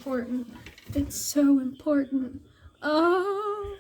Important. It's so important. Oh.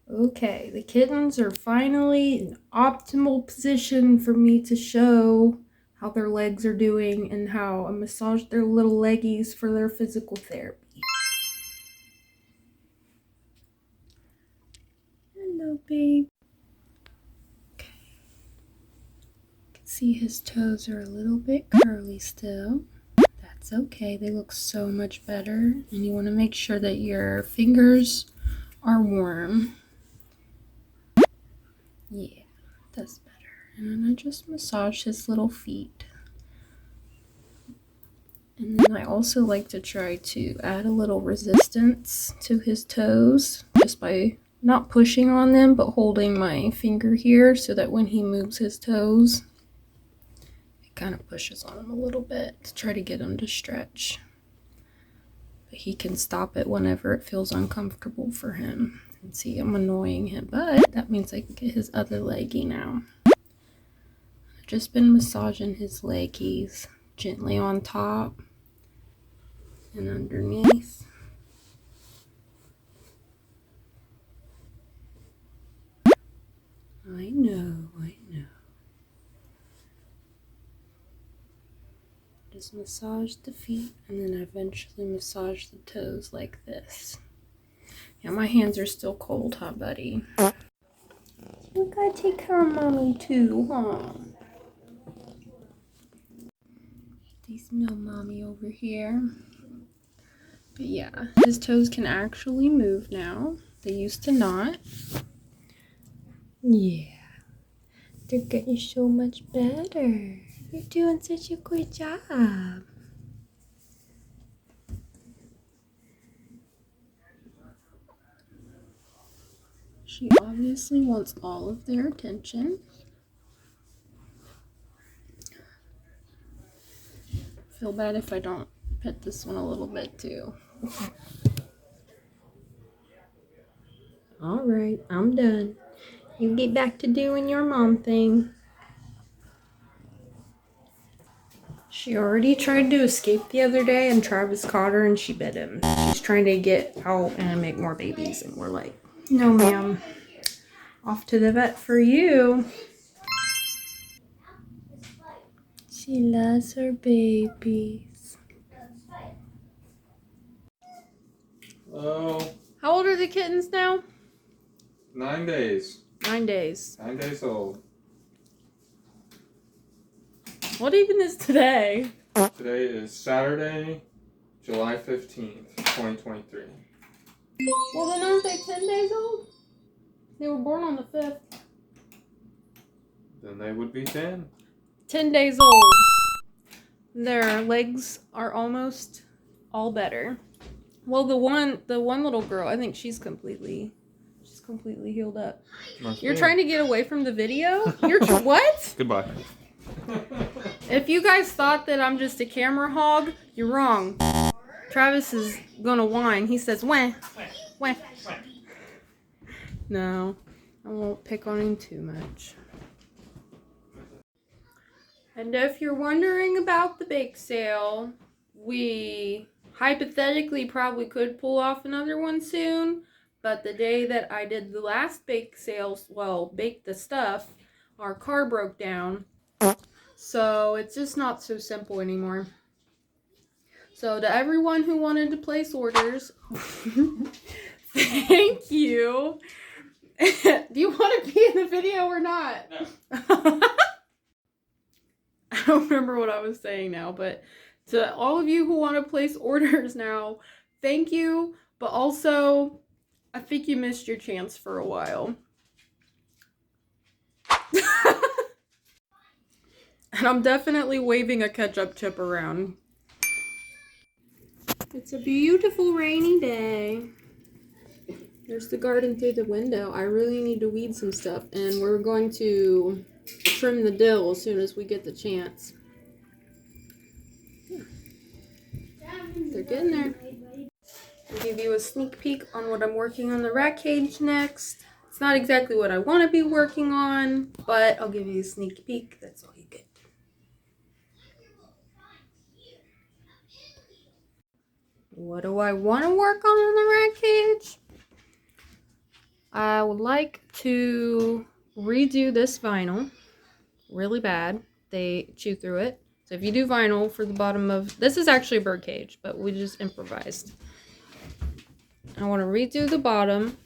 Okay, the kittens are finally in optimal position for me to show how their legs are doing and how I massage their little leggies for their physical therapy. Hello, babe. Okay. You can see his toes are a little bit curly still. That's okay, they look so much better. And you want to make sure that your fingers are warm. Yeah, that's better. And then I just massage his little feet. And then I also like to try to add a little resistance to his toes just by not pushing on them but holding my finger here so that when he moves his toes, it kind of pushes on him a little bit to try to get him to stretch. But he can stop it whenever it feels uncomfortable for him. And see, I'm annoying him, but that means I can get his other leggy now. I've just been massaging his leggies gently on top and underneath. I know. Just massage the feet and then eventually massage the toes like this. Yeah, my hands are still cold, huh, buddy? We gotta take care of mommy too, huh? They smell mommy over here. But yeah, his toes can actually move now. They used to not. Yeah. They're getting so much better. You're doing such a good job. She obviously wants all of their attention. Feel bad if I don't pet this one a little bit too. Alright, I'm done. You get back to doing your mom thing. She already tried to escape the other day and Travis caught her and she bit him. She's trying to get out and make more babies and we're like, no ma'am. Off to the vet for you. She loves her babies. Hello. How old are the kittens now? 9 days. 9 days. 9 days old. What even is today? Today is Saturday, July 15th, 2023. Well, then aren't they 10 days old? They were born on the 5th. Then they would be 10. 10 days old. Their legs are almost all better. Well, the one little girl, I think she's completely healed up. You're trying to get away from the video? You're what? Goodbye. If you guys thought that I'm just a camera hog, you're wrong. Travis is gonna whine. He says, wah, wah. No, I won't pick on him too much. And if you're wondering about the bake sale, we hypothetically probably could pull off another one soon. But the day that I did the last bake sales, well, baked the stuff, our car broke down. So it's just not so simple anymore. So to everyone who wanted to place orders, thank you. Do you want to be in the video or not? No. I don't remember what I was saying now, but to all of you who want to place orders now, thank you, but also I think you missed your chance for a while. And I'm definitely waving a ketchup chip around. It's a beautiful rainy day. There's the garden through the window. I really need to weed some stuff, and we're going to trim the dill as soon as we get the chance. They're getting there. I'll give you a sneak peek on what I'm working on the rat cage next. It's not exactly what I want to be working on, but I'll give you a sneak peek. That's all you get. What do I want to work on in the rat cage? I would like to redo this vinyl really bad. They chew through it. So if you do vinyl for the bottom of... This is actually a bird cage, but we just improvised. I want to redo the bottom,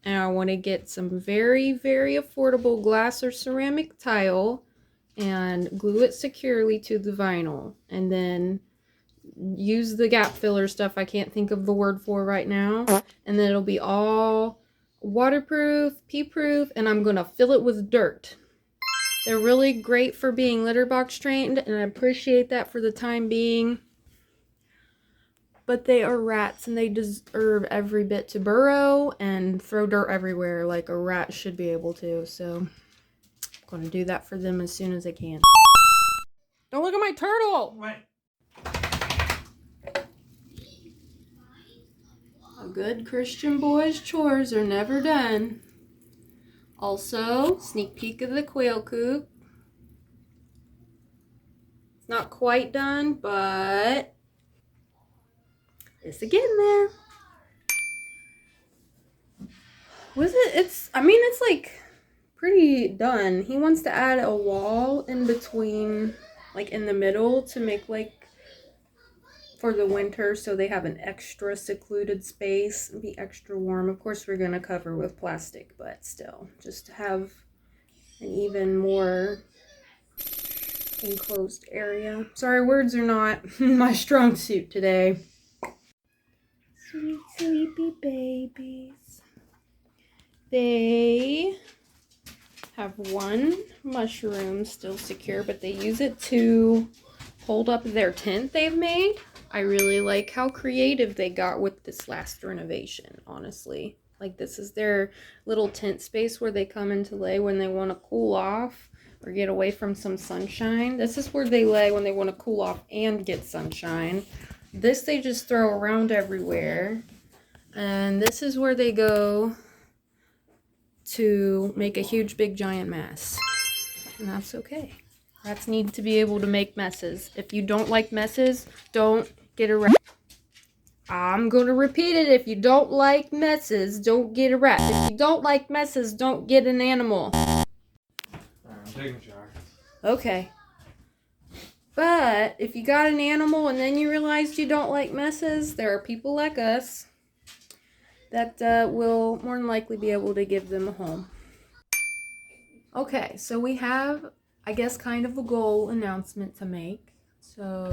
and I want to get some very, very affordable glass or ceramic tile and glue it securely to the vinyl. And then use the gap filler stuff I can't think of the word for right now. And then it'll be all waterproof, pee-proof, and I'm going to fill it with dirt. They're really great for being litter box trained, and I appreciate that for the time being. But they are rats, and they deserve every bit to burrow and throw dirt everywhere like a rat should be able to. So I'm going to do that for them as soon as I can. Don't look at my turtle! Wait. A good Christian boy's chores are never done. Also, sneak peek of the quail coop. It's not quite done, but it's getting there. It's like pretty done. He wants to add a wall in between, like in the middle, to make like for the winter, so they have an extra secluded space and be extra warm. Of course, we're gonna cover with plastic, but still, just to have an even more enclosed area. Sorry, words are not my strong suit today. Sweet, sleepy babies. They have one mushroom still secure, but they use it to hold up their tent they've made. I really like how creative they got with this last renovation, honestly. Like, this is their little tent space where they come in to lay when they want to cool off or get away from some sunshine. This is where they lay when they want to cool off and get sunshine. This they just throw around everywhere. And this is where they go to make a huge, big, giant mess. And that's okay. Rats need to be able to make messes. If you don't like messes, don't get a rat. I'm going to repeat it. If you don't like messes, don't get a rat. If you don't like messes, don't get an animal. Alright, I'm taking a shower. Okay. But if you got an animal and then you realized you don't like messes, there are people like us that will more than likely be able to give them a home. Okay, so we have, I guess, kind of a goal announcement to make. So,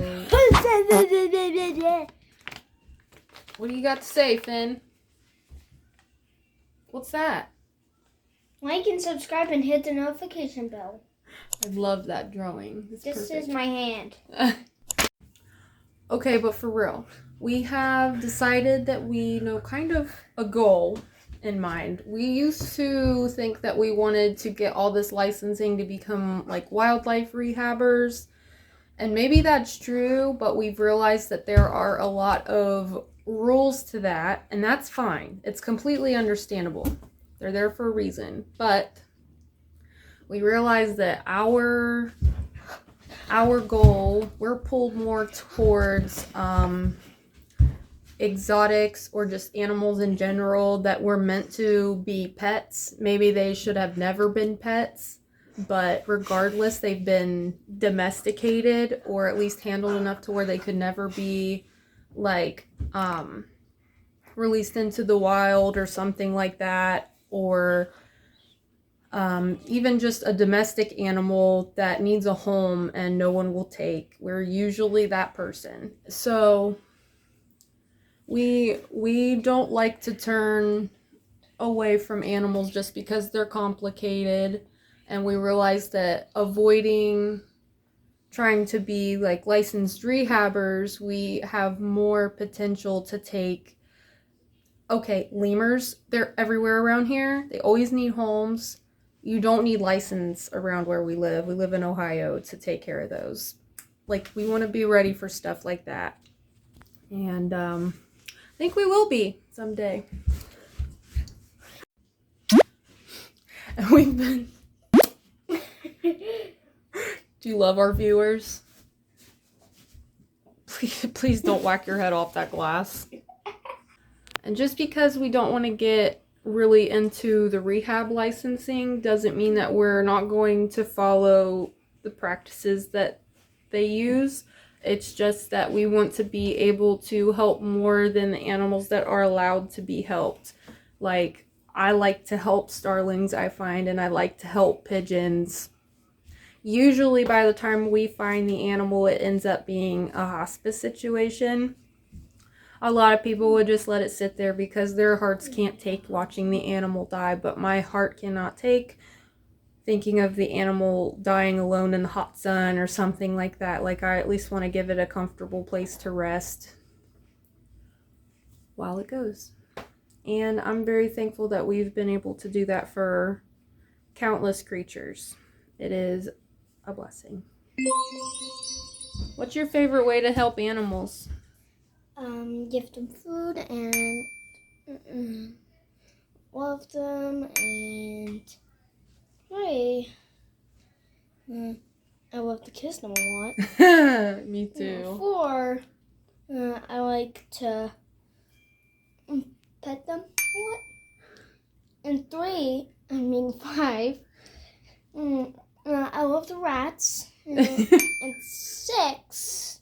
what do you got to say, Finn? What's that? Like and subscribe and hit the notification bell. I love that drawing. It's This perfect. is my hand. Okay, but for real, we have decided that we know kind of a goal in mind. We used to think that we wanted to get all this licensing to become like wildlife rehabbers, and maybe that's true, but we've realized that there are a lot of rules to that, and that's fine. It's completely understandable. They're there for a reason, but we realize that our goal, we're pulled more towards exotics or just animals in general that were meant to be pets. Maybe they should have never been pets, but regardless, they've been domesticated or at least handled enough to where they could never be like released into the wild or something like that, or even just a domestic animal that needs a home and no one will take. We're usually that person. So We don't like to turn away from animals just because they're complicated, and we realize that avoiding trying to be like licensed rehabbers, we have more potential to take. Okay, lemurs, they're everywhere around here. They always need homes. You don't need license around where we live. We live in Ohio to take care of those. Like, we want to be ready for stuff like that. And I think we will be someday. And we've been... Do you love our viewers? Please don't whack your head off that glass. And just because we don't want to get really into the rehab licensing doesn't mean that we're not going to follow the practices that they use. It's just that we want to be able to help more than the animals that are allowed to be helped. Like, I like to help starlings, I find, and I like to help pigeons. Usually by the time we find the animal, it ends up being a hospice situation. A lot of people would just let it sit there because their hearts can't take watching the animal die, but my heart cannot take thinking of the animal dying alone in the hot sun or something like that. Like, I at least want to give it a comfortable place to rest while it goes. And I'm very thankful that we've been able to do that for countless creatures. It is a blessing. What's your favorite way to help animals? Give them food and love them and pray. I love to kiss them a lot. Me too. 4, I like to pet them a lot. And 5, I love the rats. And 6,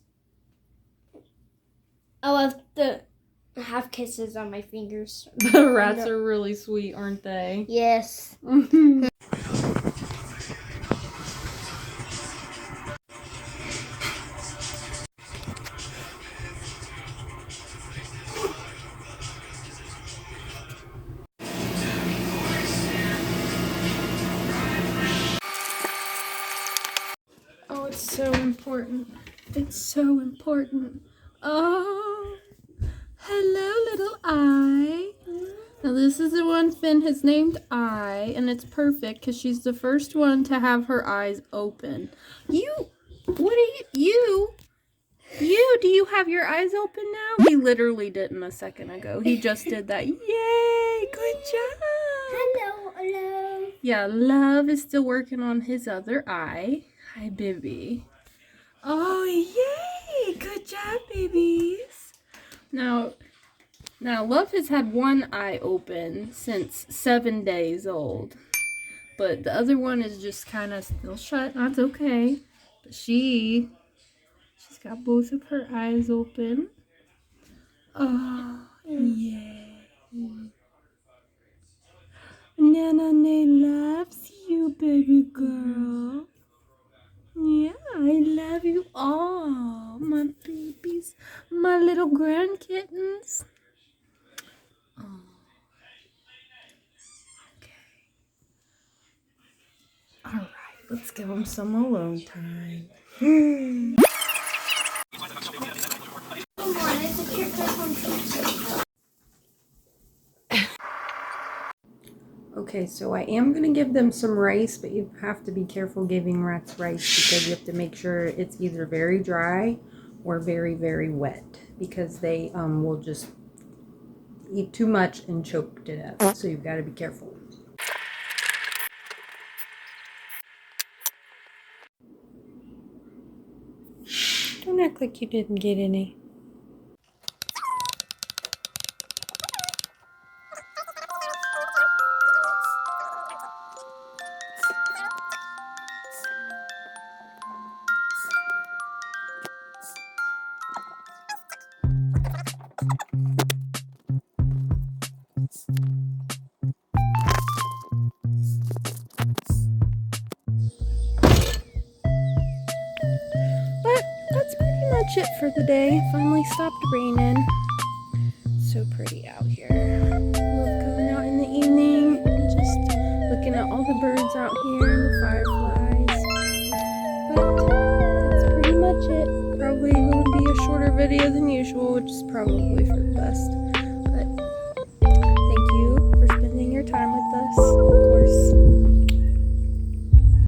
I love to have kisses on my fingers. The rats are really sweet, aren't they? Yes. Oh, it's so important. It's so important. Oh, hello, little eye. Now, this is the one Finn has named Eye, and it's perfect because she's the first one to have her eyes open. Do you have your eyes open now? He literally didn't a second ago. He just did that. Yay, good job. Hello. Yeah, Love is still working on his other eye. Hi, baby. Oh, yay! Good job, babies. Now, Love has had one eye open since 7 days old. But the other one is just kind of still shut. That's okay. But she's got both of her eyes open. Oh, yay. Nana loves you, baby girl. Yeah, I love you all, my babies, my little grand kittens. Oh. Okay. All right, let's give them some alone time. Okay, so I am going to give them some rice, but you have to be careful giving rats rice because you have to make sure it's either very dry or very, very wet because they will just eat too much and choke to death. So you've got to be careful. Don't act like you didn't get any. But that's pretty much it for the day. It finally stopped raining. so pretty out here. Love coming out in the evening and just looking at all the birds out here and the fireflies. But that's pretty much it. Probably will be a shorter video than usual, which is probably for the best.